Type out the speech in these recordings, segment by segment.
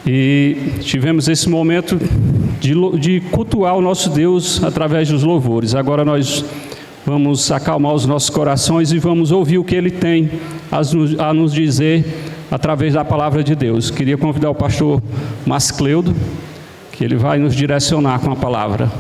E tivemos esse momento de cultuar o nosso Deus através dos louvores. Agora nós vamos acalmar os nossos corações e vamos ouvir o que Ele tem a nos dizer através da palavra de Deus. Queria convidar o pastor Mascleudo, que ele vai nos direcionar com a palavra.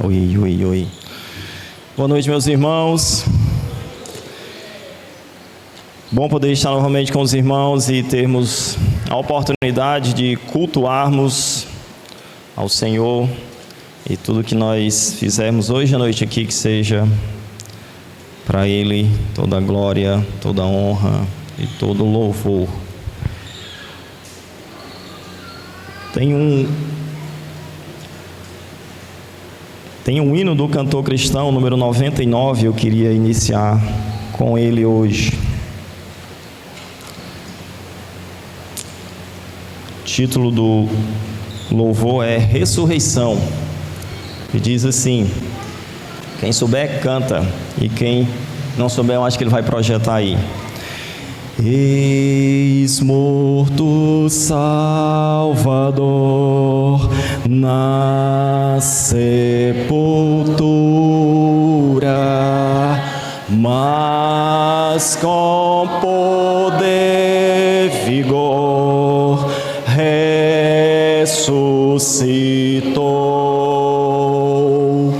Oi. Boa noite, meus irmãos. Bom poder estar novamente com os irmãos e termos a oportunidade de cultuarmos ao Senhor, e tudo que nós fizermos hoje à noite aqui, que seja para Ele toda a glória, toda a honra e todo o louvor. Tem um hino do cantor cristão, número 99, eu queria iniciar com ele hoje. O título do louvor é Ressurreição, e diz assim: quem souber canta, e quem não souber eu acho que ele vai projetar aí. Eis morto Salvador na sepultura, mas com poder, vigor, ressuscitou.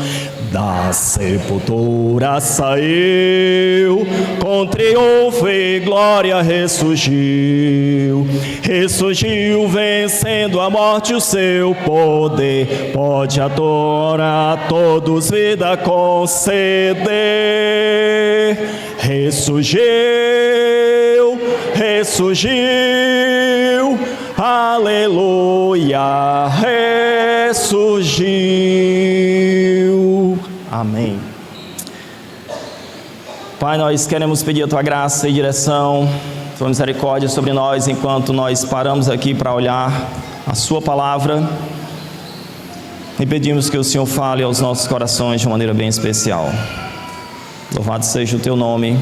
Da sepultura saiu, com triunfo e glória ressurgiu. Ressurgiu vencendo a morte, o seu poder pode adorar a todos vida conceder. Ressurgiu, aleluia, ressurgiu. Amém. Pai, nós queremos pedir a Tua graça e direção, Tua misericórdia sobre nós, enquanto nós paramos aqui para olhar a Sua palavra, e pedimos que o Senhor fale aos nossos corações de uma maneira bem especial. Louvado seja o Teu nome,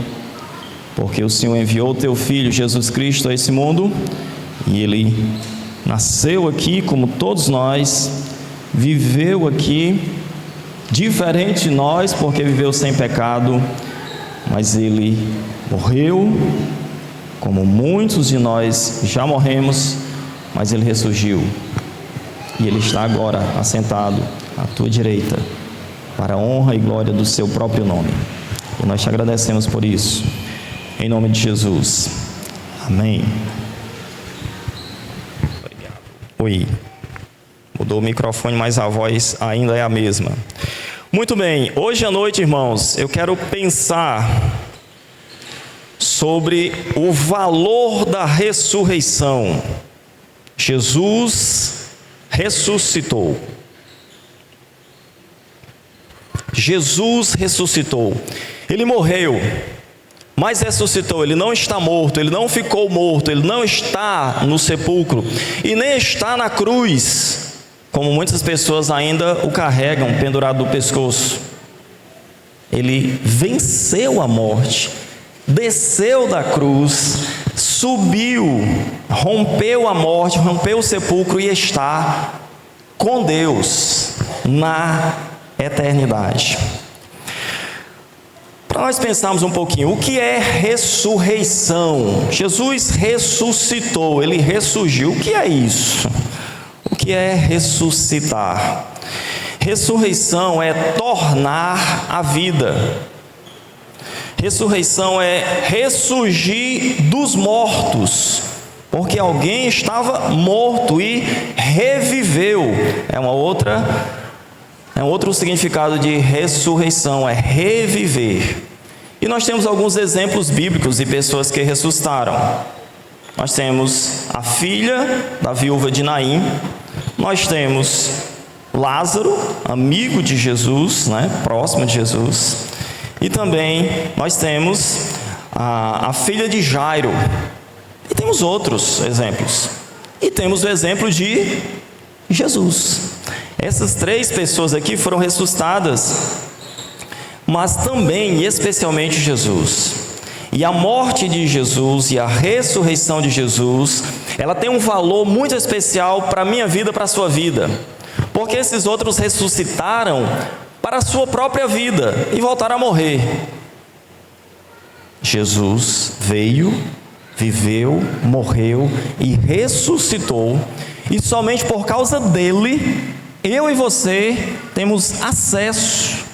porque o Senhor enviou o Teu Filho Jesus Cristo a esse mundo, e Ele nasceu aqui como todos nós, viveu aqui diferente de nós, porque viveu sem pecado, mas Ele morreu, como muitos de nós já morremos, mas Ele ressurgiu, e Ele está agora assentado à Tua direita, para a honra e glória do Seu próprio nome, e nós te agradecemos por isso, em nome de Jesus, amém. Oi, mudou o microfone, mas a voz ainda é a mesma. Muito bem, hoje à noite, irmãos, eu quero pensar sobre o valor da ressurreição. Jesus ressuscitou. Jesus ressuscitou. Ele morreu, mas ressuscitou. Ele não está morto, ele não ficou morto, ele não está no sepulcro e nem está na cruz, como muitas pessoas ainda o carregam pendurado do pescoço. Ele venceu a morte, desceu da cruz, subiu, rompeu a morte, rompeu o sepulcro e está com Deus na eternidade. Para nós pensarmos um pouquinho, o que é ressurreição? Jesus ressuscitou, Ele ressurgiu. O que é isso? O que é ressuscitar? Ressurreição é tornar a vida. Ressurreição é ressurgir dos mortos, porque alguém estava morto e reviveu. É um outro significado de ressurreição, é reviver. E nós temos alguns exemplos bíblicos de pessoas que ressuscitaram. Nós temos a filha da viúva de Naim, nós temos Lázaro, amigo de Jesus, próximo de Jesus, e também nós temos a filha de Jairo, E temos outros exemplos. E temos o exemplo de Jesus. Essas 3 pessoas aqui foram ressuscitadas, mas também e especialmente Jesus. E a morte de Jesus e a ressurreição de Jesus, ela tem um valor muito especial para a minha vida, para a sua vida. Porque esses outros ressuscitaram para a sua própria vida e voltaram a morrer. Jesus veio, viveu, morreu e ressuscitou. E somente por causa dele, eu e você temos acesso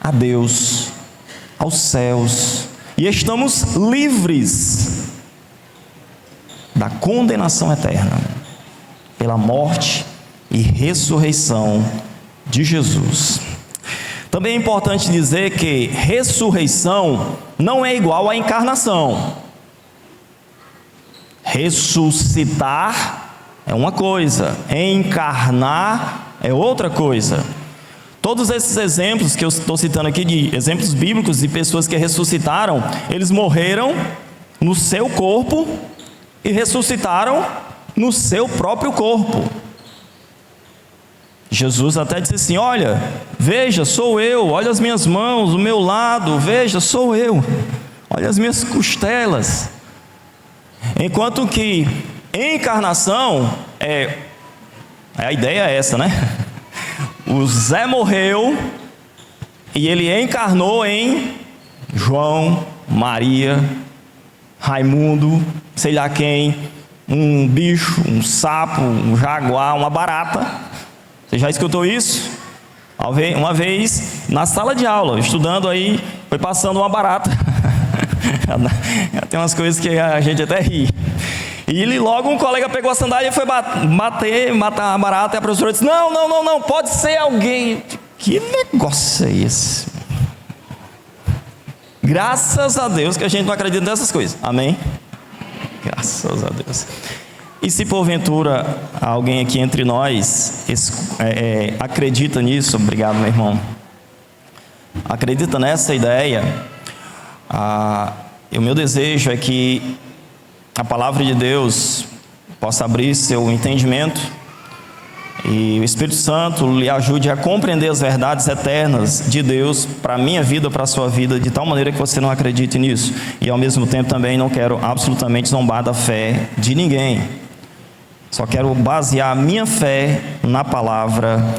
a Deus, aos céus, e estamos livres da condenação eterna pela morte e ressurreição de Jesus. Também é importante dizer que ressurreição não é igual à encarnação. Ressuscitar é uma coisa, encarnar é outra coisa. Todos esses exemplos que eu estou citando aqui, de exemplos bíblicos de pessoas que ressuscitaram, eles morreram no seu corpo e ressuscitaram no seu próprio corpo. Jesus até disse assim: olha, veja, sou eu, olha as minhas mãos, o meu lado, veja, sou eu, olha as minhas costelas. Enquanto que encarnação a ideia é essa, né? O Zé morreu e ele encarnou em João, Maria, Raimundo, sei lá quem, um bicho, um sapo, um jaguar, uma barata. Você já escutou isso? Uma vez na sala de aula, estudando aí, foi passando uma barata. Tem umas coisas que a gente até ri. E logo um colega pegou a sandália e foi matar a barata, e a professora disse: não, pode ser alguém. Que negócio é esse? Graças a Deus que a gente não acredita nessas coisas, amém? Graças a Deus. E se porventura alguém aqui entre nós acredita nisso, obrigado meu irmão, acredita nessa ideia, o meu desejo é que a palavra de Deus possa abrir seu entendimento e o Espírito Santo lhe ajude a compreender as verdades eternas de Deus para a minha vida, para a sua vida, de tal maneira que você não acredite nisso. E ao mesmo tempo também não quero absolutamente zombar da fé de ninguém. Só quero basear a minha fé na palavra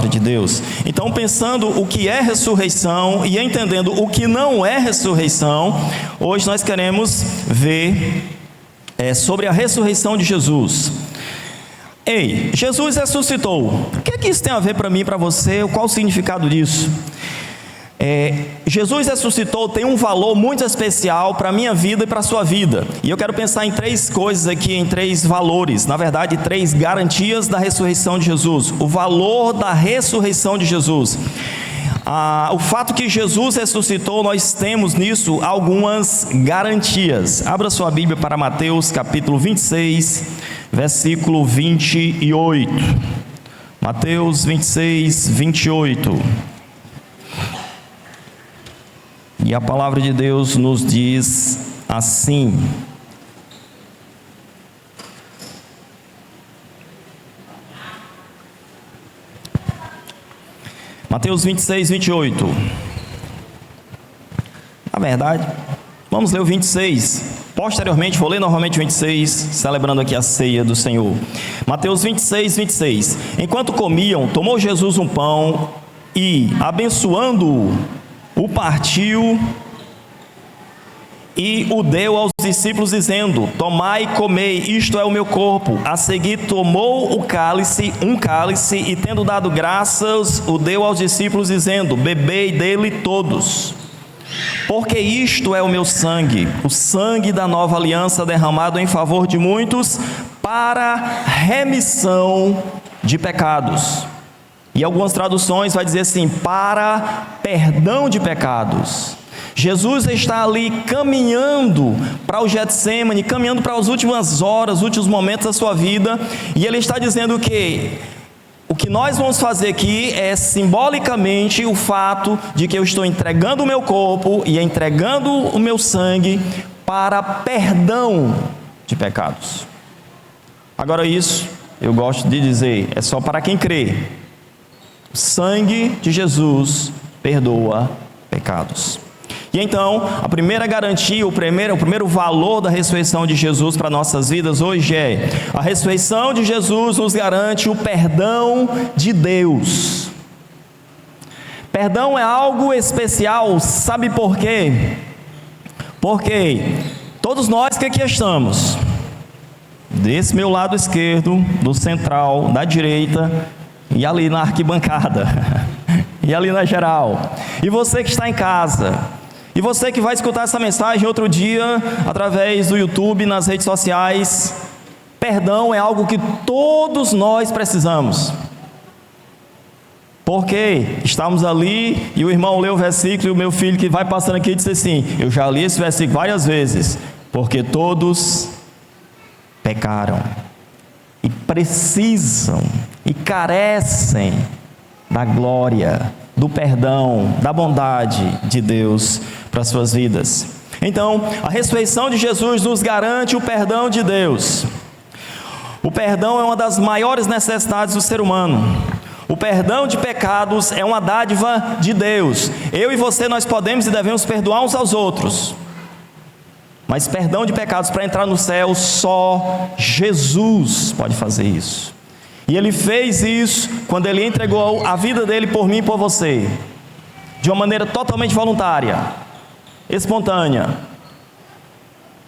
de Deus. Então, pensando o que é ressurreição e entendendo o que não é ressurreição, hoje nós queremos ver sobre a ressurreição de Jesus. Ei, Jesus ressuscitou. O que é que isso tem a ver para mim e para você? Qual o significado disso? Jesus ressuscitou tem um valor muito especial para a minha vida e para a sua vida. E eu quero pensar em 3 coisas aqui, em 3 valores. Na verdade, 3 garantias da ressurreição de Jesus. O valor da ressurreição de Jesus. O fato que Jesus ressuscitou, nós temos nisso algumas garantias. Abra sua Bíblia para Mateus capítulo 26, versículo 28. Mateus 26, 28. E a palavra de Deus nos diz assim: Mateus 26, 28. Na verdade, vamos ler o 26. Posteriormente, vou ler novamente o 26, celebrando aqui a ceia do Senhor. Mateus 26, 26. Enquanto comiam, tomou Jesus um pão e, abençoando-o, o partiu e o deu aos discípulos, dizendo: tomai e comei, isto é o meu corpo. A seguir tomou um cálice, e tendo dado graças, o deu aos discípulos, dizendo: bebei dele todos, porque isto é o meu sangue, o sangue da nova aliança, derramado em favor de muitos, para remissão de pecados. E algumas traduções vai dizer assim: para perdão de pecados. Jesus está ali caminhando para o Getsemane, caminhando para as últimas horas, os últimos momentos da sua vida, e ele está dizendo que o que nós vamos fazer aqui é simbolicamente o fato de que eu estou entregando o meu corpo e entregando o meu sangue para perdão de pecados. Agora isso, eu gosto de dizer, é só para quem crê. O sangue de Jesus perdoa pecados. E então, a primeira garantia, o primeiro valor da ressurreição de Jesus para nossas vidas hoje é: a ressurreição de Jesus nos garante o perdão de Deus. Perdão é algo especial, sabe por quê? Porque todos nós que aqui estamos, desse meu lado esquerdo, do central, da direita, e ali na arquibancada, e ali na geral, e você que está em casa, e você que vai escutar essa mensagem outro dia, através do YouTube, nas redes sociais, perdão é algo que todos nós precisamos. Porque estamos ali e o irmão leu o versículo e o meu filho que vai passando aqui disse assim: eu já li esse versículo várias vezes, porque todos pecaram e precisam e carecem da glória, do perdão, da bondade de Deus para as suas vidas. Então, a ressurreição de Jesus nos garante o perdão de Deus. O perdão é uma das maiores necessidades do ser humano. O perdão de pecados é uma dádiva de Deus. Eu e você, nós podemos e devemos perdoar uns aos outros. Mas perdão de pecados, para entrar no céu, só Jesus pode fazer isso. E Ele fez isso quando Ele entregou a vida dele por mim e por você, de uma maneira totalmente voluntária, espontânea,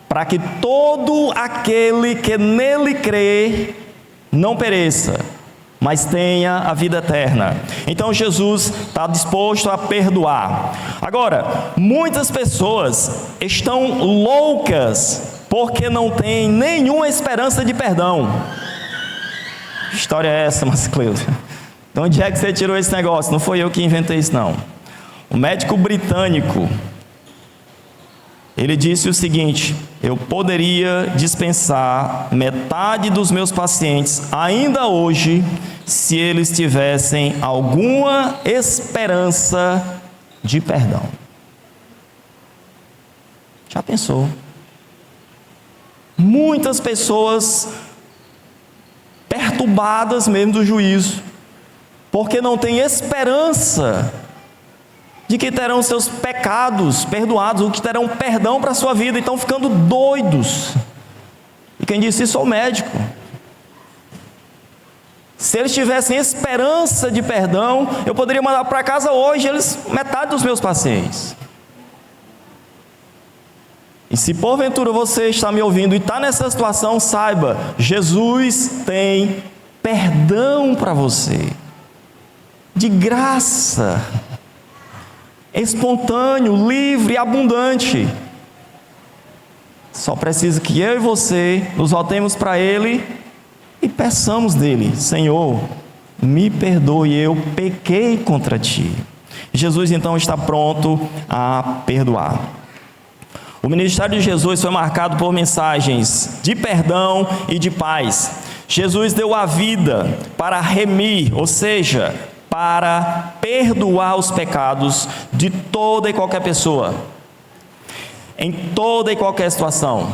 para que todo aquele que nele crê não pereça, mas tenha a vida eterna. Então Jesus está disposto a perdoar. Agora, muitas pessoas estão loucas porque não têm nenhuma esperança de perdão. Que história é essa, Mascleudo? De onde é que você tirou esse negócio? Não foi eu que inventei isso, não. O médico britânico, ele disse o seguinte: eu poderia dispensar metade dos meus pacientes ainda hoje, se eles tivessem alguma esperança de perdão. Já pensou? Muitas pessoas perturbadas mesmo do juízo, porque não têm esperança de que terão seus pecados perdoados, ou que terão perdão para a sua vida, e estão ficando doidos. E quem disse isso é o médico. Se eles tivessem esperança de perdão, eu poderia mandar para casa hoje metade dos meus pacientes. E se porventura você está me ouvindo e está nessa situação, saiba, Jesus tem perdão para você, de graça, espontâneo, livre, abundante. Só precisa que eu e você nos voltemos para Ele e peçamos dele: Senhor, me perdoe, eu pequei contra Ti. Jesus então está pronto a perdoar. O ministério de Jesus foi marcado por mensagens de perdão e de paz. Jesus deu a vida para remir, ou seja, para perdoar os pecados de toda e qualquer pessoa, em toda e qualquer situação.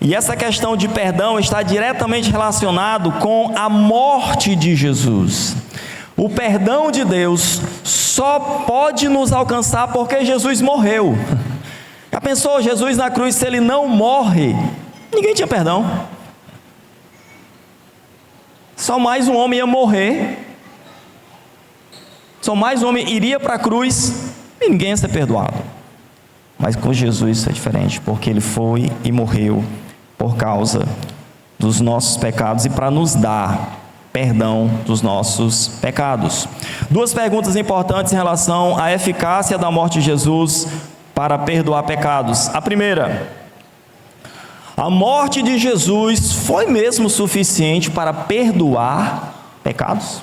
E essa questão de perdão está diretamente relacionado com a morte de Jesus. O perdão de Deus só pode nos alcançar porque Jesus morreu. Já pensou, Jesus na cruz, se Ele não morre, ninguém tinha perdão. Só mais um homem ia morrer, só mais um homem iria para a cruz e ninguém ia ser perdoado. Mas com Jesus isso é diferente, porque Ele foi e morreu por causa dos nossos pecados e para nos dar perdão dos nossos pecados. Duas perguntas importantes em relação à eficácia da morte de Jesus para perdoar pecados. A primeira: a morte de Jesus foi mesmo suficiente para perdoar pecados?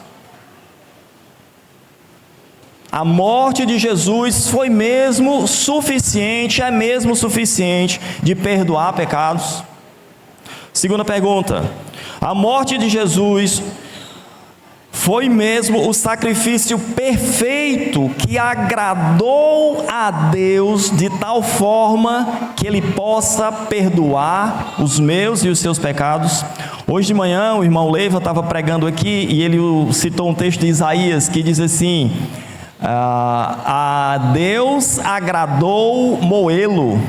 A morte de Jesus foi mesmo suficiente, é mesmo suficiente de perdoar pecados? Segunda pergunta: a morte de Jesus foi mesmo o sacrifício perfeito que agradou a Deus de tal forma que Ele possa perdoar os meus e os seus pecados. Hoje de manhã o irmão Leiva estava pregando aqui e ele citou um texto de Isaías que diz assim: a Deus agradou moê-lo,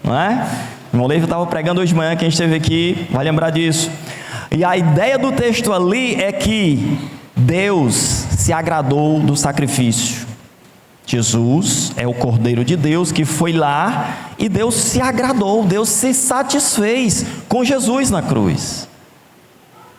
não é? O irmão Leiva estava pregando hoje de manhã, quem esteve aqui vai lembrar disso. E a ideia do texto ali é que Deus se agradou do sacrifício. Jesus é o Cordeiro de Deus que foi lá e Deus se agradou, Deus se satisfez com Jesus na cruz.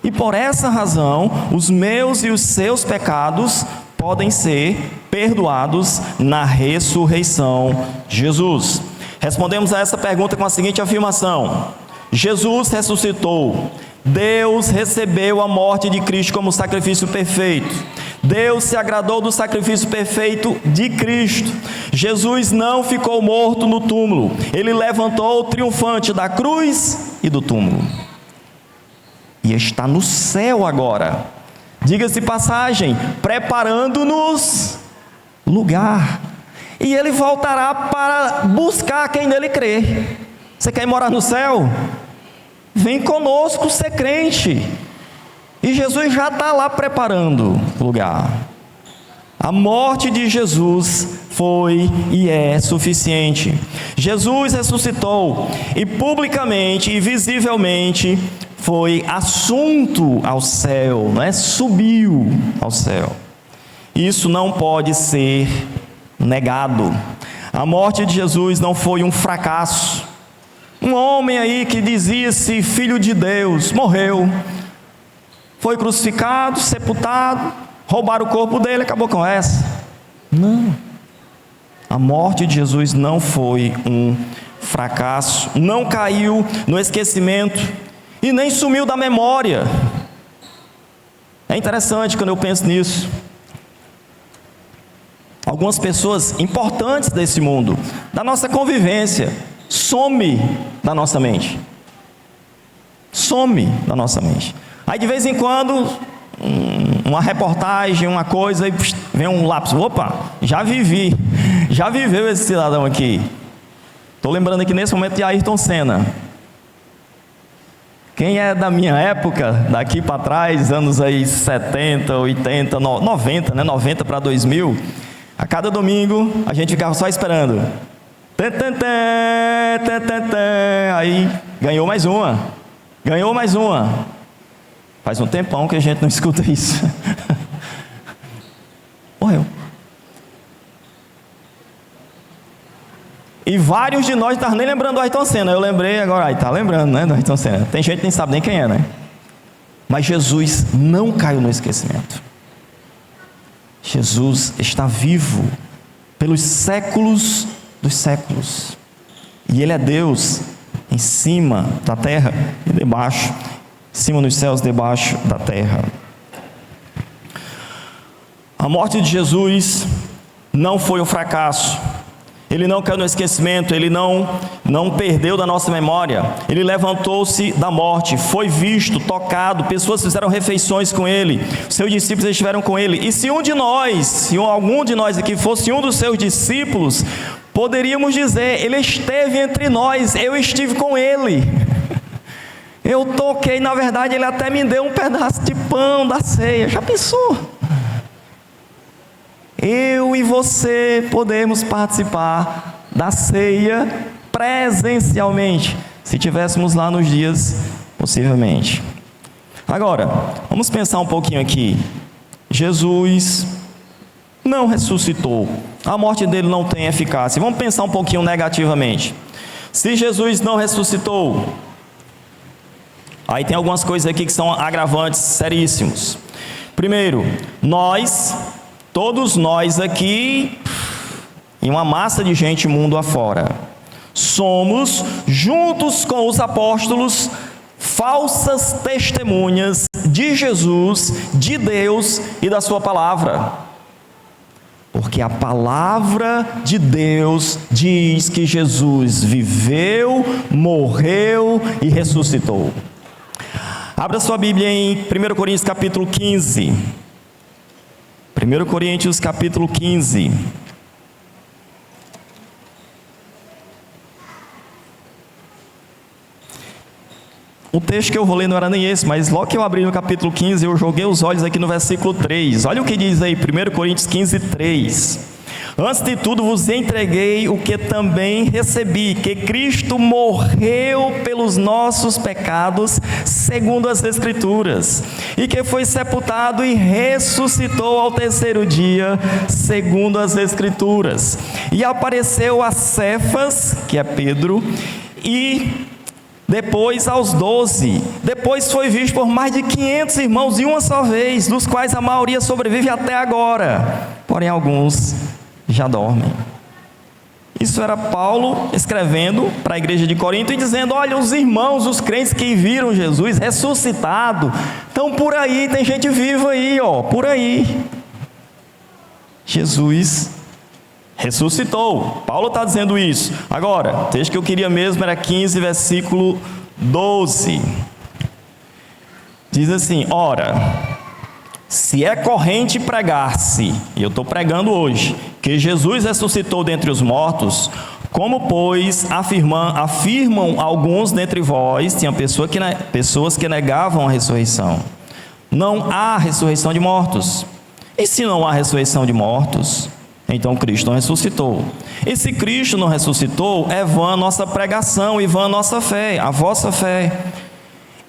E por essa razão, os meus e os seus pecados podem ser perdoados na ressurreição de Jesus. Respondemos a essa pergunta com a seguinte afirmação: Jesus ressuscitou. Deus recebeu a morte de Cristo como sacrifício perfeito. Deus se agradou do sacrifício perfeito de Cristo. Jesus não ficou morto no túmulo. Ele levantou triunfante da cruz e do túmulo. E está no céu agora. Diga-se de passagem, preparando-nos lugar. E Ele voltará para buscar quem nele crê. Você quer morar no céu? Vem conosco ser crente. E Jesus já está lá preparando lugar. A morte de Jesus foi e é suficiente. Jesus ressuscitou e publicamente e visivelmente foi assunto ao céu, não é? Subiu ao céu. Isso não pode ser negado. A morte de Jesus não foi um fracasso. Um homem aí que dizia-se filho de Deus, morreu, foi crucificado, sepultado, roubaram o corpo dele, acabou com essa. Não. A morte de Jesus não foi um fracasso, não caiu no esquecimento e nem sumiu da memória. É interessante quando eu penso nisso. Algumas pessoas importantes desse mundo, da nossa convivência, some da nossa mente. Some da nossa mente. Aí de vez em quando, uma reportagem, uma coisa, e vem um lápis. Opa, já viveu esse cidadão aqui. Estou lembrando aqui nesse momento de Ayrton Senna. Quem é da minha época, daqui para trás, anos aí 70, 80, 90, né? 90 para 2000, a cada domingo a gente ficava só esperando. Aí ganhou mais uma. Faz um tempão que a gente não escuta isso. Morreu. E vários de nós não estavam nem lembrando do Ayrton Senna. Eu lembrei agora, aí está lembrando, né, do Ayrton Senna. Tem gente que nem sabe nem quem é, né? Mas Jesus não caiu no esquecimento. Jesus está vivo pelos séculos dos séculos. E Ele é Deus em cima da terra e debaixo, em cima nos céus, debaixo da terra. A morte de Jesus não foi um fracasso. Ele não caiu no esquecimento, Ele não perdeu da nossa memória. Ele levantou-se da morte, foi visto, tocado, pessoas fizeram refeições com Ele, seus discípulos estiveram com Ele. E se algum de nós aqui fosse um dos seus discípulos, poderíamos dizer: Ele esteve entre nós, eu estive com Ele. Eu toquei, na verdade Ele até me deu um pedaço de pão da ceia. Já pensou? Eu e você podemos participar da ceia presencialmente, se tivéssemos lá nos dias, possivelmente. Agora, vamos pensar um pouquinho aqui. Jesus não ressuscitou. A morte dele não tem eficácia. Vamos pensar um pouquinho negativamente. Se Jesus não ressuscitou, aí tem algumas coisas aqui que são agravantes seríssimos. Primeiro, todos nós aqui, em uma massa de gente mundo afora, somos, juntos com os apóstolos, falsas testemunhas de Jesus, de Deus e da sua palavra. Porque a palavra de Deus diz que Jesus viveu, morreu e ressuscitou. Abra sua Bíblia em 1 Coríntios capítulo 15. 1 Coríntios capítulo 15. O texto que eu vou ler não era nem esse, mas logo que eu abri no capítulo 15, eu joguei os olhos aqui no versículo 3. Olha o que diz aí, 1 Coríntios 15, 3. Antes de tudo vos entreguei o que também recebi, que Cristo morreu pelos nossos pecados, segundo as Escrituras, e que foi sepultado e ressuscitou ao terceiro dia, segundo as Escrituras. E apareceu a Cefas, que é Pedro, e depois aos 12, depois foi visto por mais de 500 irmãos de uma só vez, dos quais a maioria sobrevive até agora, porém alguns já dormem. Isso era Paulo escrevendo para a igreja de Corinto e dizendo: olha, os irmãos, os crentes que viram Jesus ressuscitado, estão por aí, tem gente viva aí, ó, por aí. Jesus ressuscitou. Paulo está dizendo isso. Agora, o texto que eu queria mesmo era 15, versículo 12. Diz assim: ora, se é corrente pregar-se, e eu estou pregando hoje, que Jesus ressuscitou dentre os mortos, como pois afirmam alguns dentre vós, tinha pessoas que negavam a ressurreição. Não há ressurreição de mortos. E se não há ressurreição de mortos, então Cristo não ressuscitou. E se Cristo não ressuscitou, é vã a nossa pregação e vã a nossa fé, a vossa fé.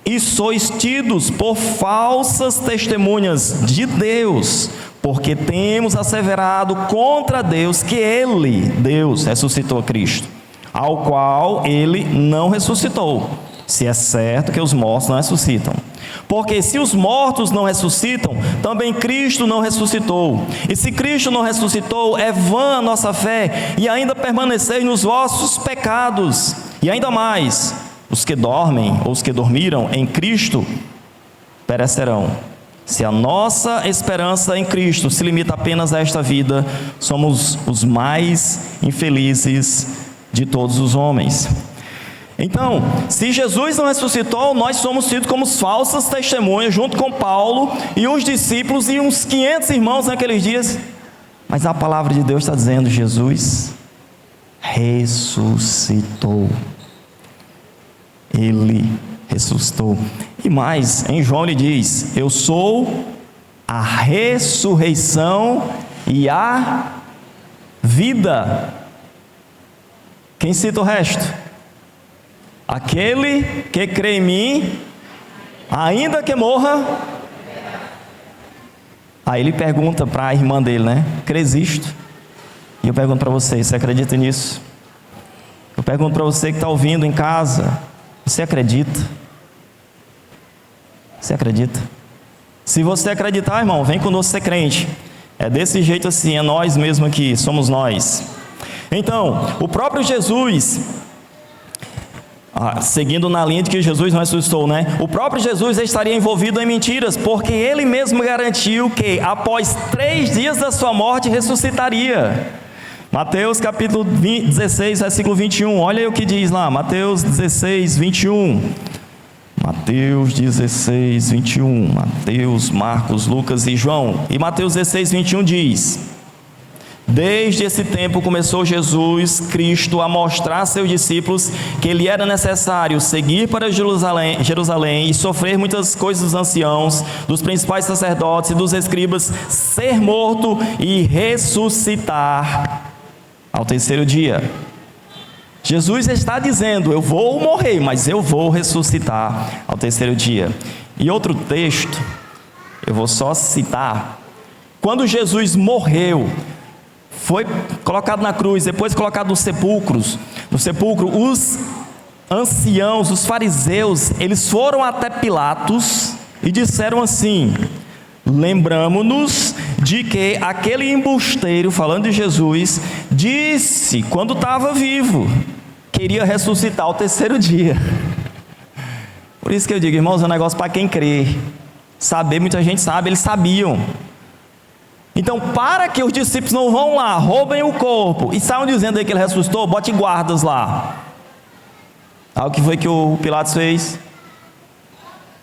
E sois tidos por falsas testemunhas de Deus, porque temos asseverado contra Deus que Ele, Deus, ressuscitou a Cristo, ao qual Ele não ressuscitou, se é certo que os mortos não ressuscitam. Porque se os mortos não ressuscitam, também Cristo não ressuscitou. E se Cristo não ressuscitou, é vã a nossa fé, e ainda permaneceis nos vossos pecados. E ainda mais, os que dormem, ou os que dormiram em Cristo, perecerão. Se a nossa esperança em Cristo se limita apenas a esta vida, somos os mais infelizes de todos os homens. Então, se Jesus não ressuscitou, nós somos tidos como falsas testemunhas, junto com Paulo e os discípulos e uns 500 irmãos naqueles dias. Mas a palavra de Deus está dizendo: Jesus ressuscitou. Ele ressuscitou. E mais, em João ele diz: eu sou a ressurreição e a vida. Quem cita o resto? Aquele que crê em mim, ainda que morra. Aí ele pergunta para a irmã dele, né? Crês isto? E eu pergunto para você: você acredita nisso? Eu pergunto para você que está ouvindo em casa: você acredita? Você acredita? Se você acreditar, irmão, vem conosco ser crente. É desse jeito assim, é nós mesmo aqui, somos nós. Então, o próprio Jesus, seguindo na linha de que Jesus não ressuscitou, né? O próprio Jesus estaria envolvido em mentiras, porque ele mesmo garantiu que após 3 dias da sua morte ressuscitaria. Mateus capítulo 16, versículo 21, olha aí o que diz lá, Mateus 16, 21. Mateus 16, 21, Mateus, Marcos, Lucas e João. E Mateus 16, 21 diz: desde esse tempo começou Jesus Cristo a mostrar a seus discípulos que lhe era necessário seguir para Jerusalém e sofrer muitas coisas dos anciãos, dos principais sacerdotes e dos escribas, ser morto e ressuscitar ao terceiro dia. Jesus está dizendo: eu vou morrer, mas eu vou ressuscitar ao terceiro dia. E outro texto, eu vou só citar: quando Jesus morreu, foi colocado na cruz, depois colocado no sepulcro, os anciãos, os fariseus, eles foram até Pilatos e disseram assim: lembramo-nos de que aquele embusteiro, falando de Jesus, disse quando estava vivo que iria ressuscitar ao terceiro dia. Por isso que eu digo, irmãos, é um negócio para quem crê. Saber, muita gente sabe, eles sabiam. Então, para que os discípulos não vão lá, roubem o corpo e saiam dizendo aí que ele ressuscitou, bote guardas lá. Aí o que foi que o Pilatos fez?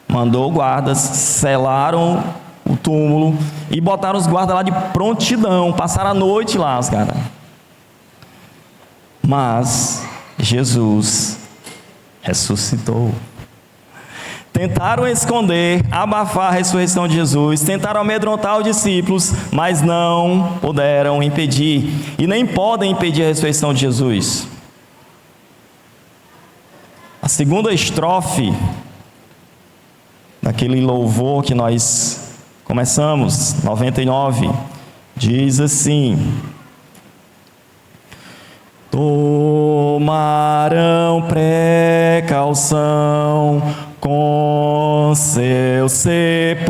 Mandou guardas, selaram o túmulo e botaram os guardas lá de prontidão, passaram a noite lá, os caras. Mas Jesus ressuscitou. Tentaram esconder, abafar a ressurreição de Jesus, tentaram amedrontar os discípulos, mas não puderam impedir, e nem podem impedir a ressurreição de Jesus. A segunda estrofe daquele louvor que nós começamos, 99, diz assim: tomarão precaução com seu sepulcro,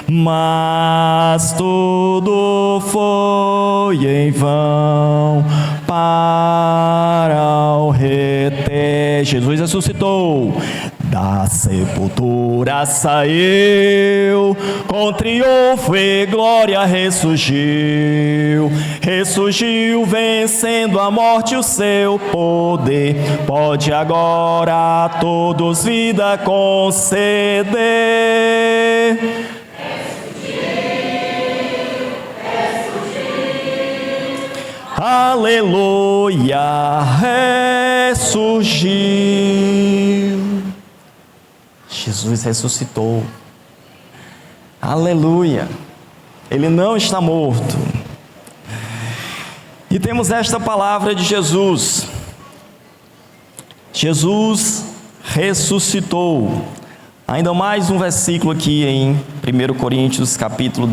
mas tudo foi em vão para o reter. Jesus ressuscitou, da sepultura saiu, com triunfo e glória ressurgiu, ressurgiu vencendo a morte, o seu poder pode agora a todos vida conceder. Aleluia, ressurgiu. Jesus ressuscitou. Aleluia. Ele não está morto. E temos esta palavra de Jesus. Jesus ressuscitou. Ainda mais um versículo aqui em 1 Coríntios capítulo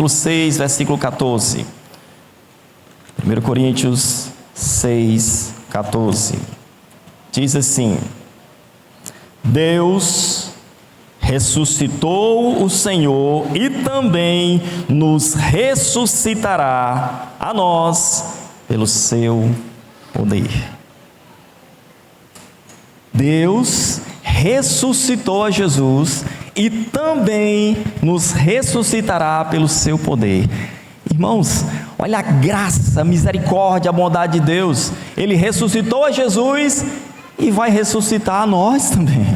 6, versículo 14. 1 Coríntios 6, 14. Diz assim: Deus ressuscitou o Senhor e também nos ressuscitará a nós pelo seu poder. Deus ressuscitou a Jesus e também nos ressuscitará pelo seu poder. Irmãos, olha a graça, a misericórdia, a bondade de Deus. Ele ressuscitou a Jesus e vai ressuscitar a nós também.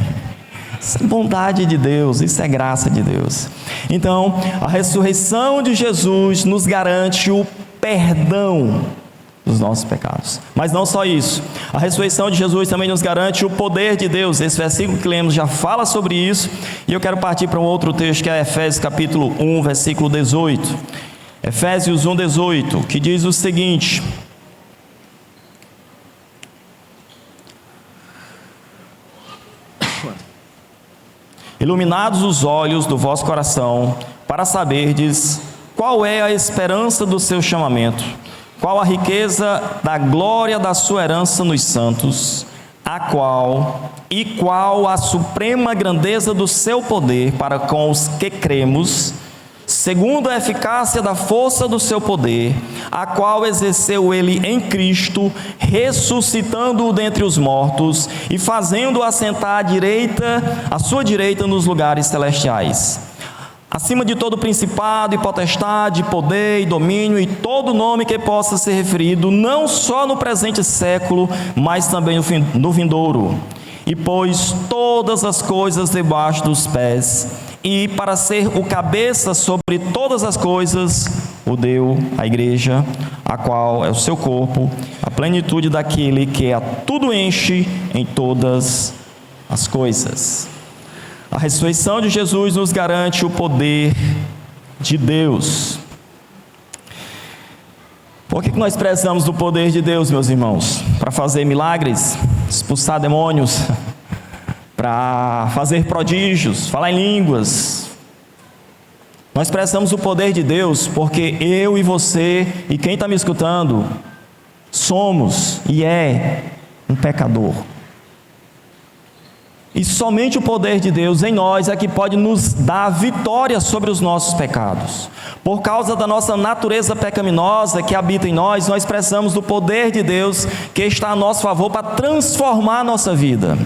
Isso é bondade de Deus, isso é graça de Deus. Então, a ressurreição de Jesus nos garante o perdão dos nossos pecados. Mas não só isso, a ressurreição de Jesus também nos garante o poder de Deus. Esse versículo que lemos já fala sobre isso, e eu quero partir para um outro texto que é Efésios capítulo 1, versículo 18. Efésios 1, 18, que diz o seguinte: iluminados os olhos do vosso coração, para saberdes qual é a esperança do seu chamamento, qual a riqueza da glória da sua herança nos santos, qual a suprema grandeza do seu poder para com os que cremos, segundo a eficácia da força do seu poder, a qual exerceu ele em Cristo, ressuscitando-o dentre os mortos e fazendo-o assentar à sua direita nos lugares celestiais, acima de todo principado e potestade, poder e domínio e todo nome que possa ser referido, não só no presente século, mas também no vindouro. E pôs todas as coisas debaixo dos pés, e para ser o cabeça sobre todas as coisas, o deu à igreja, a qual é o seu corpo, a plenitude daquele que a tudo enche em todas as coisas. A ressurreição de Jesus nos garante o poder de Deus. Por que nós precisamos do poder de Deus, meus irmãos? Para fazer milagres, expulsar demônios, para fazer prodígios, falar em línguas. Nós precisamos do poder de Deus porque eu e você e quem está me escutando somos e é um pecador. E somente o poder de Deus em nós é que pode nos dar vitória sobre os nossos pecados. Por causa da nossa natureza pecaminosa que habita em nós, nós precisamos do poder de Deus que está a nosso favor para transformar a nossa vida.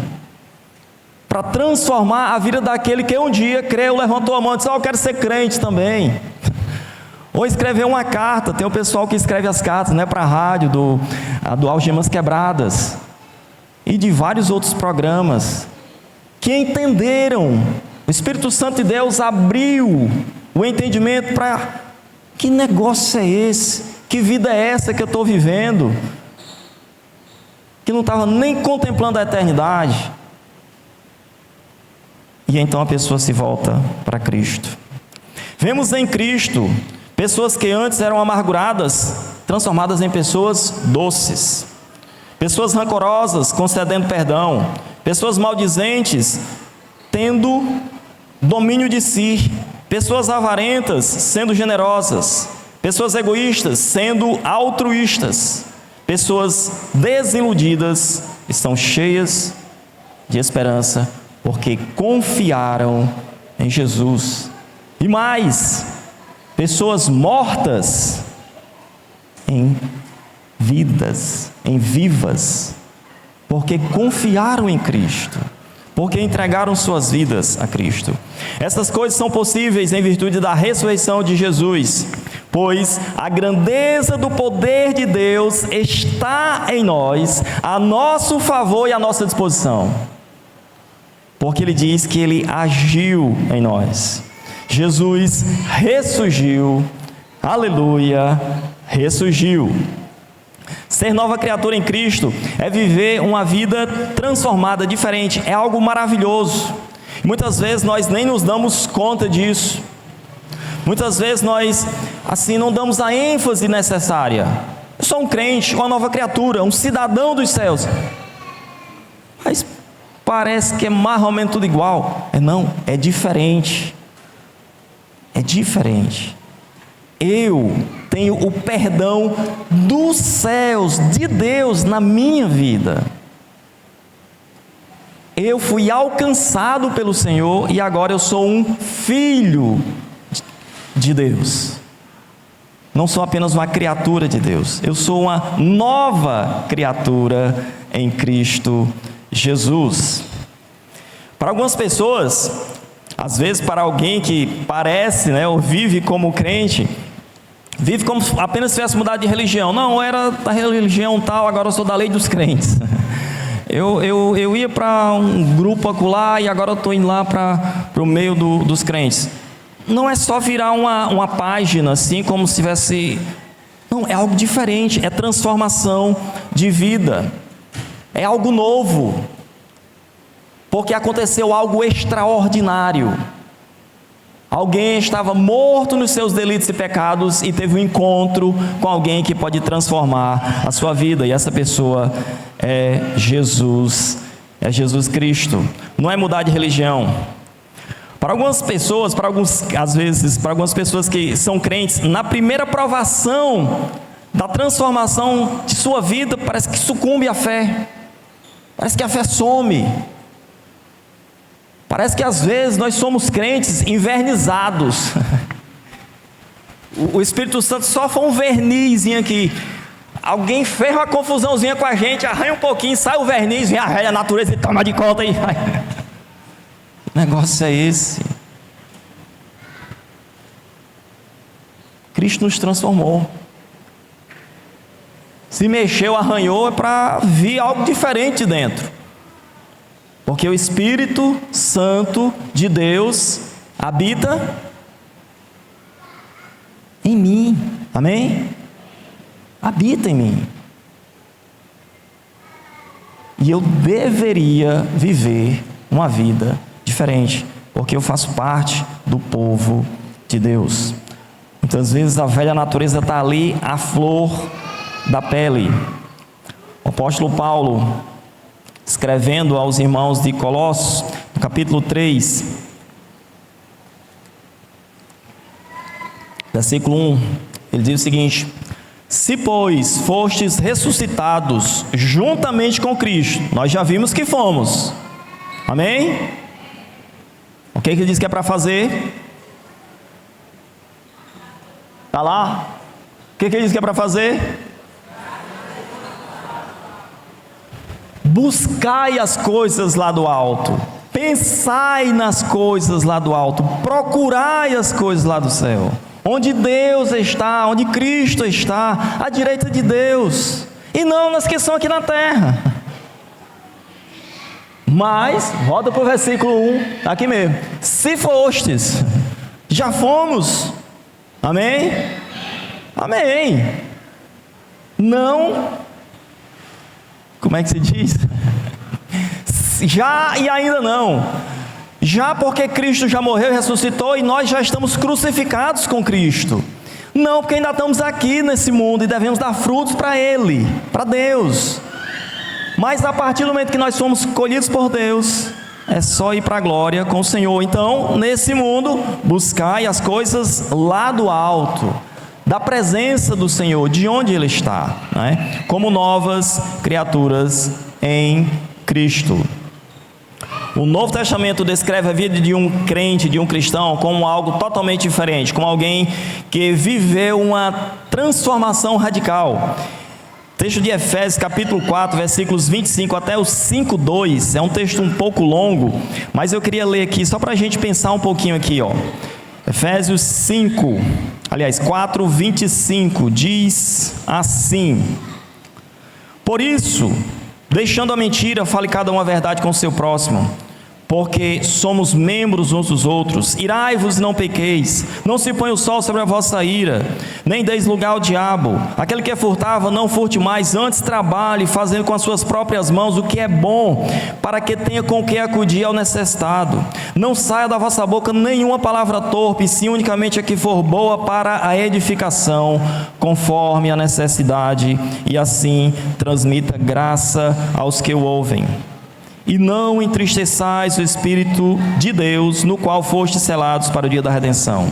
Para transformar a vida daquele que um dia creu, levantou a mão e disse: eu quero ser crente também. Ou escreveu uma carta. Tem o pessoal que escreve as cartas, né, para a rádio do Algemas Quebradas e de vários outros programas, que entenderam O Espírito Santo de Deus abriu o entendimento para: que negócio é esse? Que vida é essa que eu estou vivendo? Que não estava nem contemplando a eternidade. E então a pessoa se volta para Cristo. Vemos em Cristo pessoas que antes eram amarguradas, transformadas em pessoas doces. Pessoas rancorosas, concedendo perdão. Pessoas maldizentes, tendo domínio de si. Pessoas avarentas, sendo generosas. Pessoas egoístas, sendo altruístas. Pessoas desiludidas, estão cheias de esperança, porque confiaram em Jesus. E mais, pessoas mortas em vivas, porque confiaram em Cristo, porque entregaram suas vidas a Cristo. Essas coisas são possíveis em virtude da ressurreição de Jesus, pois a grandeza do poder de Deus está em nós, a nosso favor e à nossa disposição. Porque ele diz que ele agiu em nós. Jesus ressurgiu, aleluia, ressurgiu. Ser nova criatura em Cristo é viver uma vida transformada, diferente, é algo maravilhoso. Muitas vezes nós nem nos damos conta disso. Muitas vezes nós, assim, não damos a ênfase necessária. Eu sou um crente, uma nova criatura, um cidadão dos céus. Mas parece que é mais ou menos tudo igual. Não, é diferente. É diferente. Eu tenho o perdão dos céus, de Deus na minha vida. Eu fui alcançado pelo Senhor e agora eu sou um filho de Deus. Não sou apenas uma criatura de Deus, eu sou uma nova criatura em Cristo Jesus. Para algumas pessoas, às vezes para alguém que parece, ou vive como crente, vive como apenas se tivesse mudado de religião. Não, eu era da religião tal, agora eu sou da lei dos crentes. Eu ia para um grupo acolá e agora eu estou indo lá para o meio dos crentes. Não é só virar uma página assim como se tivesse... Não, é algo diferente, é transformação de vida. É algo novo. Porque aconteceu algo extraordinário. Alguém estava morto nos seus delitos e pecados e teve um encontro com alguém que pode transformar a sua vida. E essa pessoa é Jesus Cristo. Não é mudar de religião. Para algumas pessoas, às vezes, para algumas pessoas que são crentes, na primeira provação da transformação de sua vida, parece que sucumbe a fé. Parece que a fé some. Parece que às vezes nós somos crentes invernizados. O Espírito Santo só foi um vernizinho aqui. Alguém fez uma confusãozinha com a gente, arranha um pouquinho, sai o verniz, vem a velha natureza e toma de conta aí. Que negócio é esse? Cristo nos transformou. Se mexeu, arranhou, é para vir algo diferente dentro. Porque o Espírito Santo de Deus habita em mim. Amém? Habita em mim. E eu deveria viver uma vida diferente, porque eu faço parte do povo de Deus. Muitas vezes a velha natureza está ali, à flor da pele. O apóstolo Paulo, escrevendo aos irmãos de Colossos, no capítulo 3, versículo 1, ele diz o seguinte: se pois fostes ressuscitados juntamente com Cristo, nós já vimos que fomos, amém? O que ele diz que é para fazer? Está lá? O que ele diz que é para fazer? Buscai as coisas lá do alto, pensai nas coisas lá do alto, procurai as coisas lá do céu, onde Deus está, onde Cristo está, à direita de Deus, e não nas que são aqui na terra. Mas, volta para o versículo 1, aqui mesmo. Se fostes, já fomos. Amém? Amém. Não, como é que se diz? Já e ainda não. Já porque Cristo já morreu e ressuscitou e nós já estamos crucificados com Cristo. Não, porque ainda estamos aqui nesse mundo e devemos dar frutos para Ele, para Deus. Mas a partir do momento que nós somos escolhidos por Deus, é só ir para a glória com o Senhor. Então, nesse mundo, buscai as coisas lá do alto, da presença do Senhor, de onde Ele está, né? Como novas criaturas em Cristo. O Novo Testamento descreve a vida de um crente, de um cristão, como algo totalmente diferente, como alguém que viveu uma transformação radical. Texto de Efésios, capítulo 4, versículos 25 até o 5:2, é um texto um pouco longo, mas eu queria ler aqui, só para a gente pensar um pouquinho aqui, ó. Efésios 4, 25, diz assim: por isso, deixando a mentira, fale cada um a verdade com o seu próximo, porque somos membros uns dos outros. Irai-vos e não pequeis, não se ponha o sol sobre a vossa ira, nem deis lugar ao diabo. Aquele que furtava, não furte mais, antes trabalhe, fazendo com as suas próprias mãos o que é bom, para que tenha com que acudir ao necessitado. Não saia da vossa boca nenhuma palavra torpe, sim unicamente a que for boa para a edificação, conforme a necessidade, e assim transmita graça aos que o ouvem. E não entristeçais o Espírito de Deus, no qual fostes selados para o dia da redenção.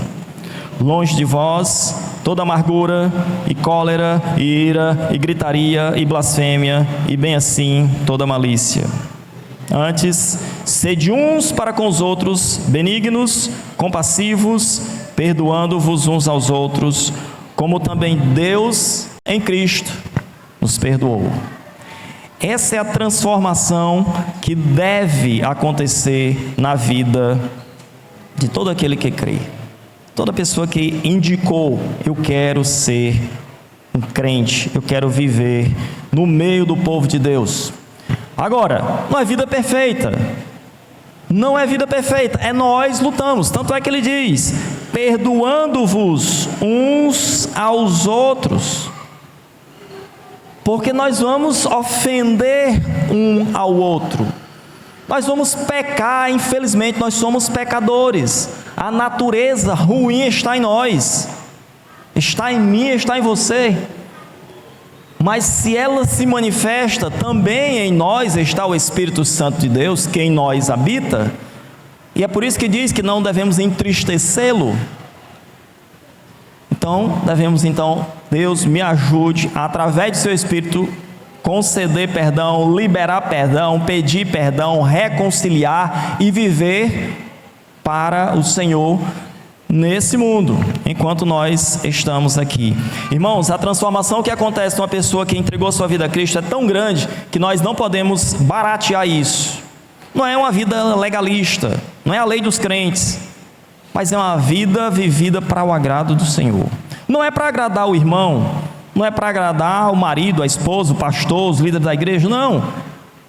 Longe de vós toda amargura, e cólera, e ira, e gritaria, e blasfêmia, e bem assim toda malícia. Antes, sede uns para com os outros, benignos, compassivos, perdoando-vos uns aos outros, como também Deus em Cristo nos perdoou. Essa é a transformação que deve acontecer na vida de todo aquele que crê. Toda pessoa que indicou: eu quero ser um crente, eu quero viver no meio do povo de Deus. Agora, não é vida perfeita. Não é vida perfeita, é nós lutamos. Tanto é que ele diz: perdoando-vos uns aos outros. Porque nós vamos ofender um ao outro, nós vamos pecar, infelizmente nós somos pecadores, a natureza ruim está em nós, está em mim, está em você, mas se ela se manifesta, também em nós está o Espírito Santo de Deus, que em nós habita, e é por isso que diz que não devemos entristecê-lo. Então, Deus me ajude, através do seu Espírito, conceder perdão, liberar perdão, pedir perdão, reconciliar e viver para o Senhor nesse mundo, enquanto nós estamos aqui. Irmãos, a transformação que acontece numa pessoa que entregou sua vida a Cristo é tão grande que nós não podemos baratear isso. Não é uma vida legalista, não é a lei dos crentes, mas é uma vida vivida para o agrado do Senhor. Não é para agradar o irmão, não é para agradar o marido, a esposa, o pastor, os líderes da igreja, não.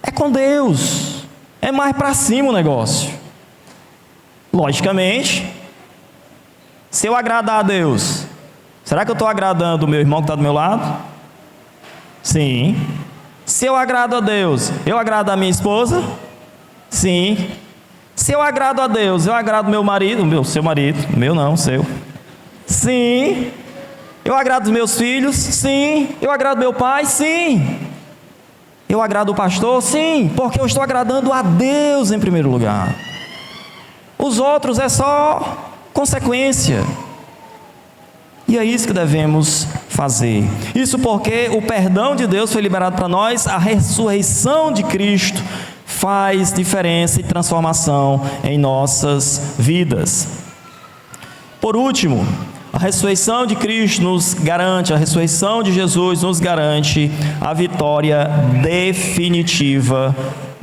É com Deus, é mais para cima o negócio. Logicamente, se eu agradar a Deus, será que eu estou agradando o meu irmão que está do meu lado? Sim. Se eu agrado a Deus, eu agrado a minha esposa? Sim. Se eu agrado a Deus, eu agrado meu marido, seu marido, meu não, seu. Sim. Eu agrado os meus filhos? Sim. Eu agrado meu pai? Sim. Eu agrado o pastor? Sim. Porque eu estou agradando a Deus em primeiro lugar. Os outros é só consequência. E é isso que devemos fazer. Isso porque o perdão de Deus foi liberado para nós, a ressurreição de Cristo faz diferença e transformação em nossas vidas. Por último, a ressurreição de Cristo nos garante, a ressurreição de Jesus nos garante a vitória definitiva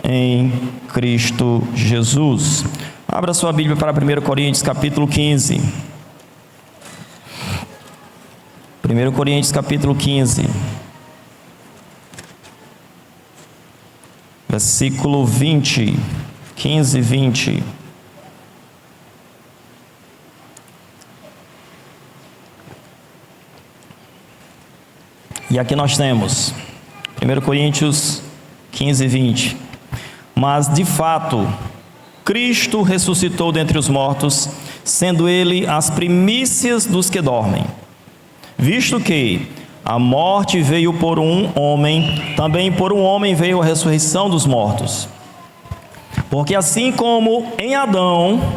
em Cristo Jesus. Abra sua Bíblia para 1 Coríntios capítulo 15. 1 Coríntios capítulo 15. versículo 20, 15 e 20. E aqui nós temos 1 Coríntios 15, 20. Mas de fato, Cristo ressuscitou dentre os mortos, sendo Ele as primícias dos que dormem. Visto que a morte veio por um homem, também por um homem veio a ressurreição dos mortos. Porque assim como em Adão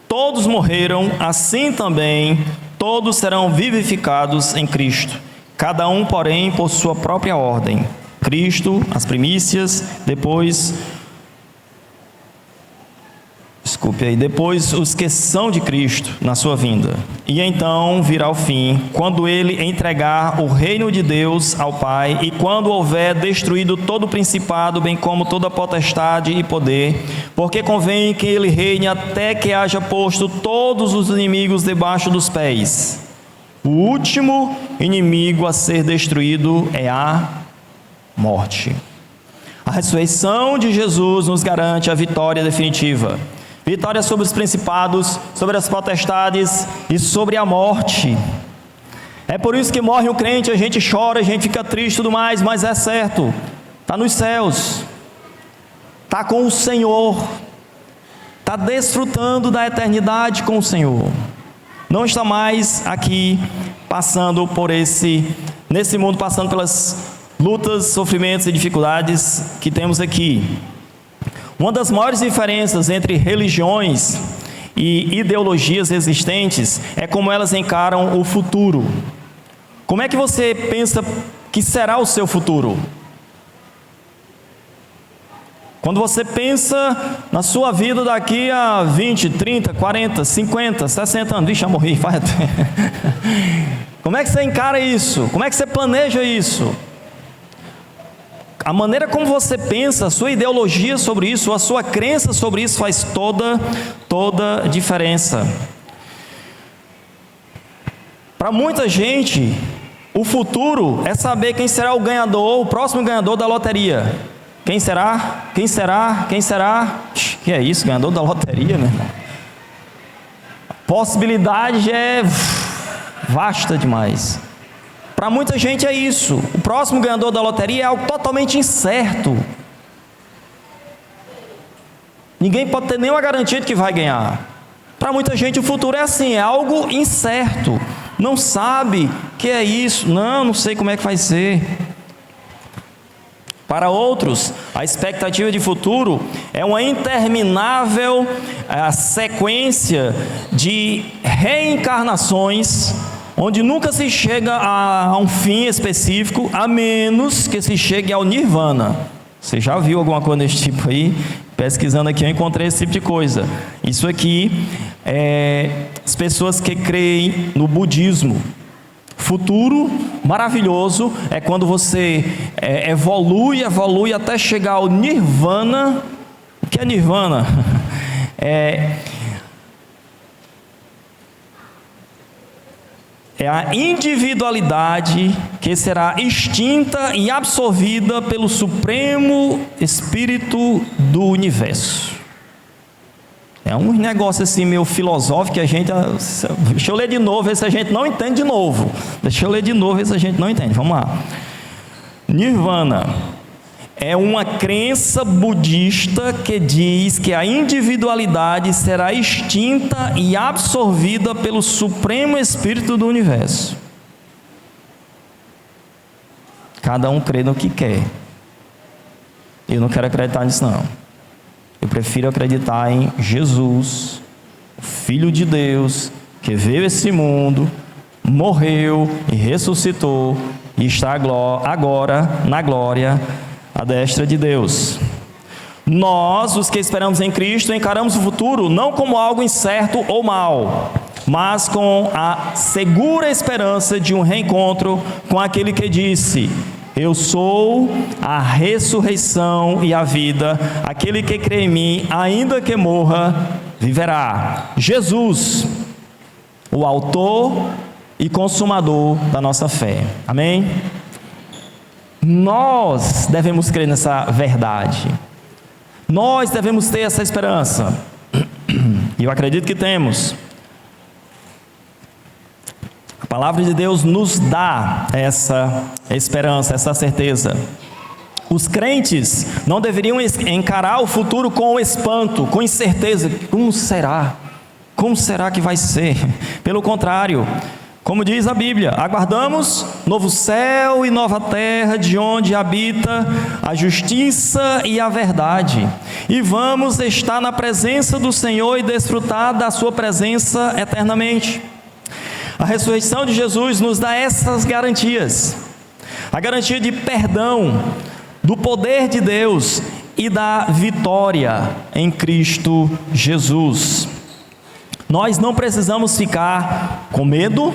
todos morreram, assim também todos serão vivificados em Cristo. Cada um, porém, por sua própria ordem. Cristo, as primícias, depois os que são de Cristo na sua vinda. E então virá o fim, quando Ele entregar o reino de Deus ao Pai, e quando houver destruído todo o principado, bem como toda potestade e poder, porque convém que Ele reine até que haja posto todos os inimigos debaixo dos pés. O último inimigo a ser destruído é a morte. A ressurreição de Jesus nos garante a vitória definitiva. Vitória sobre os principados, sobre as potestades e sobre a morte. É por isso que morre um crente, a gente chora, a gente fica triste e tudo mais, mas é certo, está nos céus, está com o Senhor, está desfrutando da eternidade com o Senhor. Não está mais aqui passando por nesse mundo, passando pelas lutas, sofrimentos e dificuldades que temos aqui. Uma das maiores diferenças entre religiões e ideologias existentes é como elas encaram o futuro. Como é que você pensa que será o seu futuro? Quando você pensa na sua vida daqui a 20, 30, 40, 50, 60 anos, deixa eu morrer, faz até. Como é que você encara isso? Como é que você planeja isso? A maneira como você pensa, a sua ideologia sobre isso, a sua crença sobre isso faz toda diferença. Para muita gente, o futuro é saber quem será o ganhador, o próximo ganhador da loteria. Quem será? Quem será? Quem será? Que é isso, ganhador da loteria, meu irmão? A possibilidade é vasta demais. Para muita gente é isso. O próximo ganhador da loteria é algo totalmente incerto. Ninguém pode ter nenhuma garantia de que vai ganhar. Para muita gente o futuro é assim, é algo incerto. Não sabe que é isso. Não sei como é que vai ser. Para outros, a expectativa de futuro é uma interminável sequência de reencarnações, onde nunca se chega a um fim específico, a menos que se chegue ao nirvana. Você já viu alguma coisa desse tipo aí? Pesquisando aqui eu encontrei esse tipo de coisa. Isso aqui é as pessoas que creem no budismo. Futuro maravilhoso é quando você evolui até chegar ao nirvana. O que é nirvana? É a individualidade que será extinta e absorvida pelo Supremo Espírito do Universo. É um negócio assim meio filosófico que a gente... Deixa eu ler de novo, ver se a gente não entende de novo. Deixa eu ler de novo, ver se a gente não entende. Vamos lá. Nirvana é uma crença budista que diz que a individualidade será extinta e absorvida pelo Supremo Espírito do Universo. Cada um crê no que quer. Eu não quero acreditar nisso não. Eu prefiro acreditar em Jesus, o Filho de Deus, que veio a esse mundo, morreu e ressuscitou e está agora na glória à destra de Deus. Nós, os que esperamos em Cristo, encaramos o futuro não como algo incerto ou mau, mas com a segura esperança de um reencontro com aquele que disse: eu sou a ressurreição e a vida, aquele que crê em mim, ainda que morra, viverá. Jesus, o autor e consumador da nossa fé. Amém? Nós devemos crer nessa verdade. Nós devemos ter essa esperança, e eu acredito que temos. A palavra de Deus nos dá essa esperança, essa certeza. Os crentes não deveriam encarar o futuro com espanto, com incerteza. Como será? Como será que vai ser? Pelo contrário, como diz a Bíblia, aguardamos novo céu e nova terra, de onde habita a justiça e a verdade. E vamos estar na presença do Senhor e desfrutar da sua presença eternamente. A ressurreição de Jesus nos dá essas garantias. A garantia de perdão, do poder de Deus e da vitória em Cristo Jesus. Nós não precisamos ficar com medo,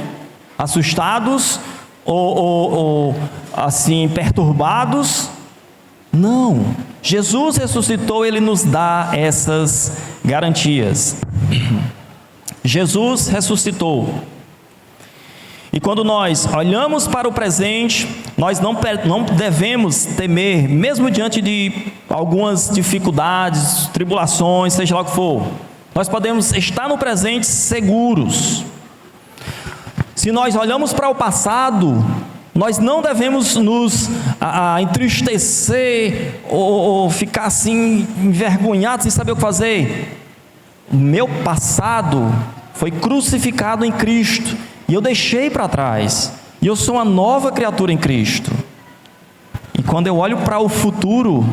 assustados ou assim perturbados. Não, Jesus ressuscitou, Ele nos dá essas garantias. Jesus ressuscitou. E quando nós olhamos para o presente, nós não devemos temer, mesmo diante de algumas dificuldades, tribulações, seja lá o que for. Nós podemos estar no presente seguros. Se nós olhamos para o passado, nós não devemos nos entristecer ou ficar assim envergonhados sem saber o que fazer. O meu passado foi crucificado em Cristo e eu deixei para trás, e eu sou uma nova criatura em Cristo. E quando eu olho para o futuro,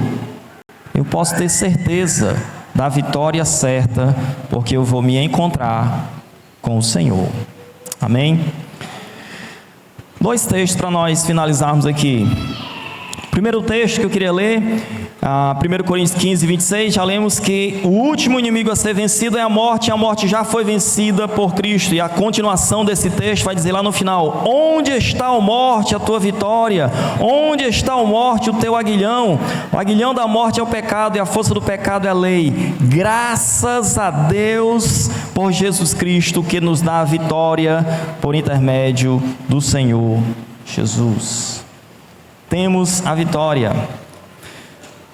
eu posso ter certeza da vitória certa, porque eu vou me encontrar com o Senhor. Amém? 2 textos para nós finalizarmos aqui. Primeiro texto que eu queria ler, 1 Coríntios 15, 26, já lemos que o último inimigo a ser vencido é a morte, e a morte já foi vencida por Cristo. E a continuação desse texto vai dizer lá no final: onde está, ó morte, a tua vitória? Onde está, ó morte, o teu aguilhão? O aguilhão da morte é o pecado, e a força do pecado é a lei. Graças a Deus por Jesus Cristo, que nos dá a vitória por intermédio do Senhor Jesus. Temos a vitória.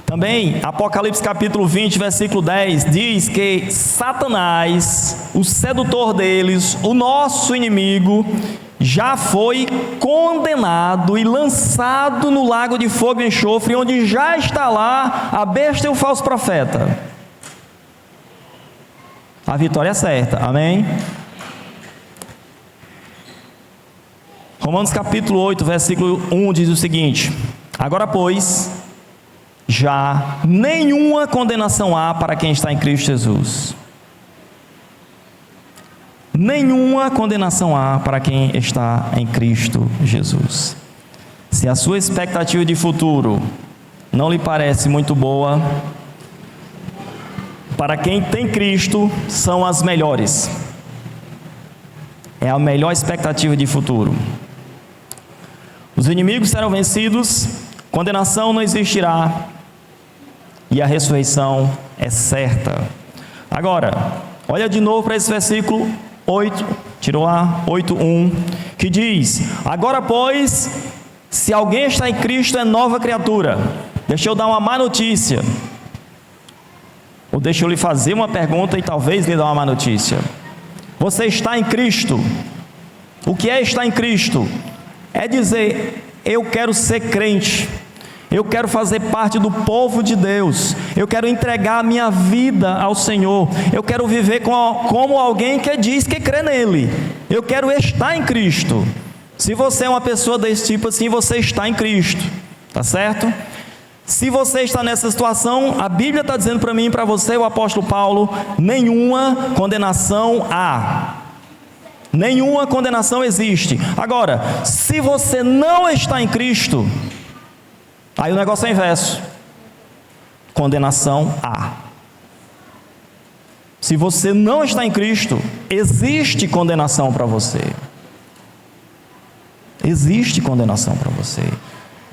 Também, Apocalipse capítulo 20, versículo 10, diz que Satanás, o sedutor deles, o nosso inimigo, já foi condenado e lançado no lago de fogo e enxofre, onde já está lá a besta e o falso profeta. A vitória é certa, amém? Romanos capítulo 8, versículo 1 diz o seguinte: agora, pois, já nenhuma condenação há para quem está em Cristo Jesus. Nenhuma condenação há para quem está em Cristo Jesus. Se a sua expectativa de futuro não lhe parece muito boa, para quem tem Cristo são as melhores. É a melhor expectativa de futuro. Os inimigos serão vencidos, condenação não existirá, e a ressurreição é certa. Agora, olha de novo para esse versículo 8, tirou lá, 8:1, que diz: agora, pois, se alguém está em Cristo, é nova criatura. Deixa eu dar uma má notícia, ou deixa eu lhe fazer uma pergunta e talvez lhe dar uma má notícia. Você está em Cristo. O que é estar em Cristo? É dizer: eu quero ser crente, eu quero fazer parte do povo de Deus, eu quero entregar a minha vida ao Senhor, eu quero viver como alguém que diz que crê nele, eu quero estar em Cristo. Se você é uma pessoa desse tipo assim, você está em Cristo, tá certo? Se você está nessa situação, a Bíblia está dizendo para mim e para você, o apóstolo Paulo: nenhuma condenação há. Nenhuma condenação existe. Agora, se você não está em Cristo, aí o negócio é inverso. Condenação há. Se você não está em Cristo, existe condenação para você. Existe condenação para você.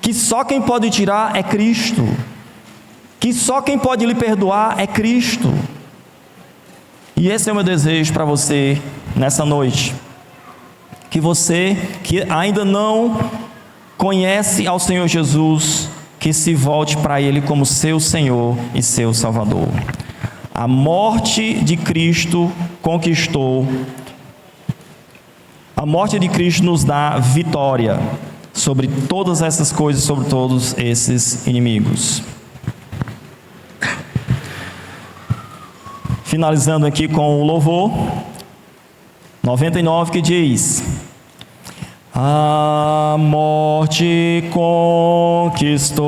Que só quem pode tirar é Cristo. Que só quem pode lhe perdoar é Cristo. E esse é o meu desejo para você nessa noite. Que você que ainda não conhece ao Senhor Jesus, que se volte para Ele como seu Senhor e seu Salvador. A morte de Cristo conquistou, a morte de Cristo nos dá vitória sobre todas essas coisas, sobre todos esses inimigos. Finalizando aqui com o louvor 99, que diz: a morte conquistou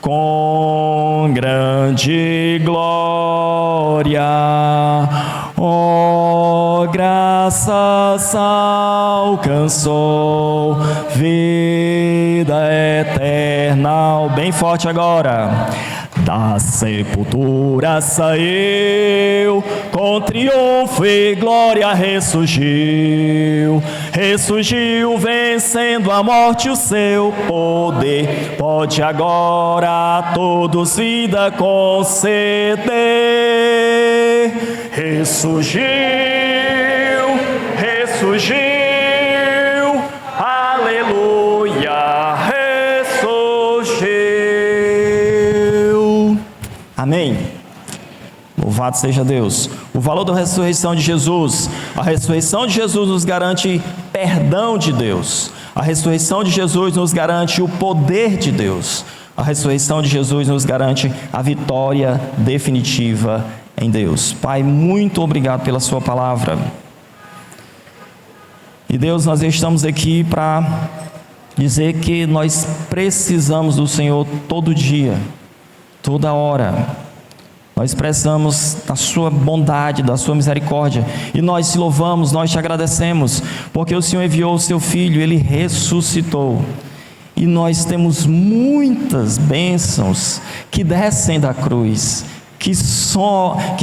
com grande glória, oh, graças alcançou, vida eterna. Bem forte agora. Da sepultura saiu, com triunfo e glória ressurgiu. Ressurgiu vencendo a morte, o seu poder pode agora a todos vida conceder. Ressurgiu, ressurgiu, aleluia, ressurgiu. Amém. Louvado seja Deus. O valor da ressurreição de Jesus. A ressurreição de Jesus nos garante perdão de Deus. A ressurreição de Jesus nos garante o poder de Deus. A ressurreição de Jesus nos garante a vitória definitiva em Deus. Pai, muito obrigado pela sua palavra. E Deus, nós estamos aqui para dizer que nós precisamos do Senhor todo dia, toda hora. Nós precisamos da sua bondade, da sua misericórdia, e nós te louvamos, nós te agradecemos, porque o Senhor enviou o seu Filho, Ele ressuscitou, e nós temos muitas bênçãos que descem da cruz, que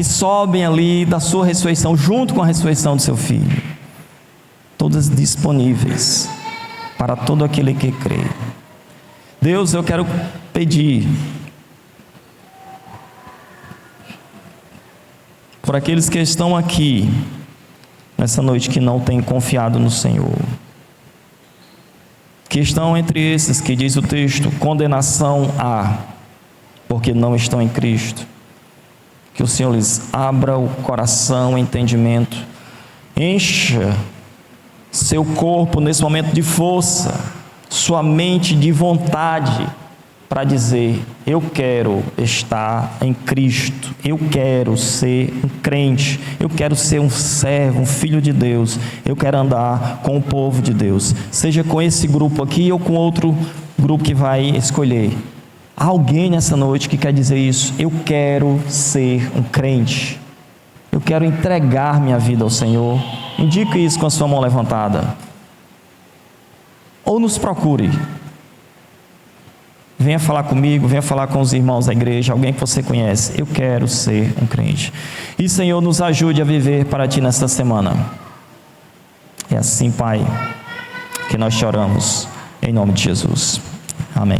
sobem ali da sua ressurreição, junto com a ressurreição do seu Filho, todas disponíveis para todo aquele que crê. Deus, eu quero pedir por aqueles que estão aqui nessa noite que não têm confiado no Senhor, que estão entre esses que diz o texto, condenação há, porque não estão em Cristo. Que o Senhor lhes abra o coração, o entendimento, encha seu corpo nesse momento de força, sua mente de vontade, para dizer: eu quero estar em Cristo, eu quero ser um crente, eu quero ser um servo, um filho de Deus, eu quero andar com o povo de Deus, seja com esse grupo aqui ou com outro grupo que vai escolher. Há alguém nessa noite que quer dizer isso: eu quero ser um crente, eu quero entregar minha vida ao Senhor. Indique isso com a sua mão levantada, ou nos procure. Venha falar comigo, venha falar com os irmãos da igreja, alguém que você conhece. Eu quero ser um crente. E Senhor, nos ajude a viver para Ti nesta semana. É assim, Pai, que nós te oramos, em nome de Jesus. Amém.